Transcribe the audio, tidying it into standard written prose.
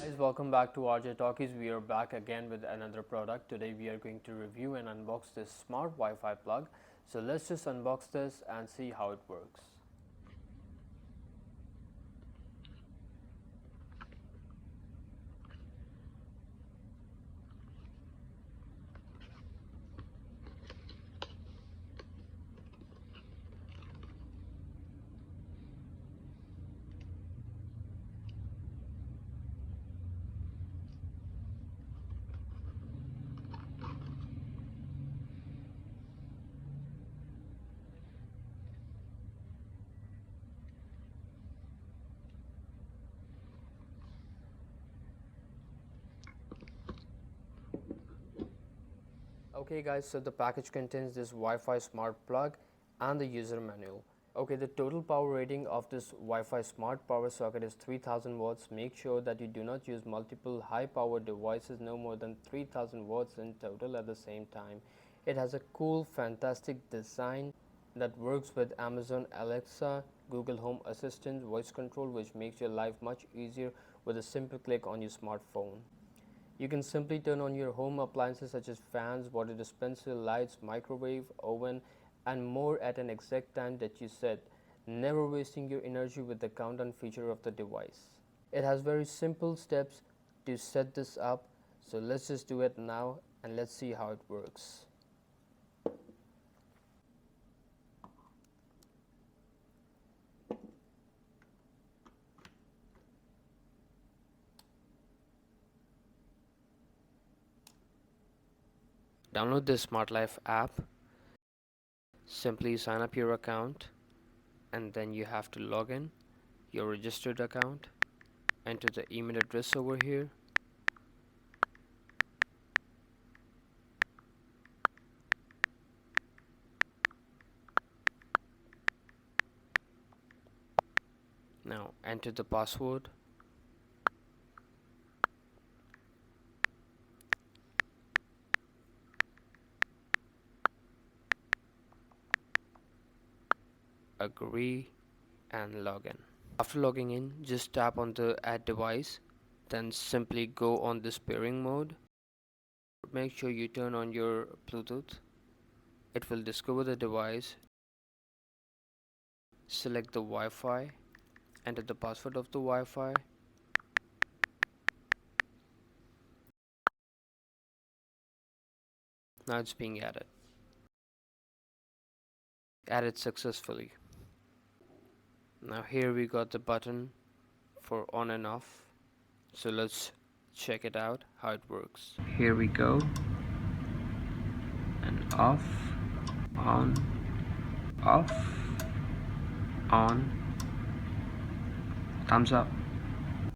Guys, welcome back to RJ Talkies. We are back again with another product. Today we are going to review and unbox this smart Wi-Fi plug. So let's just unbox this and see how it works. Okay guys, so the package contains this Wi-Fi smart plug and the user manual. Okay, the total power rating of this Wi-Fi smart power socket is 3000 watts. Make sure that you do not use multiple high power devices, no more than 3000 watts in total at the same time. It has a cool, fantastic design that works with Amazon Alexa, Google Home Assistant, voice control, which makes your life much easier with a simple click on your smartphone. You can simply turn on your home appliances such as fans, water dispenser, lights, microwave, oven, and more at an exact time that you set, never wasting your energy with the countdown feature of the device. It has very simple steps to set this up, so let's just do it now and let's see how it works. Download the SmartLife app, simply sign up your account, and then you have to log in your registered account, enter the email address over here, now enter the password, agree, and log in. After logging in, just tap on the add device, then simply go on this pairing mode. Make sure you turn on your Bluetooth. It will discover the device. Select the Wi-Fi, enter the password of the Wi-Fi. Now it's being added. Added successfully. Now here we got the button for on and off. So let's check it out how it works. Here we go. And off, on, off, on, thumbs up.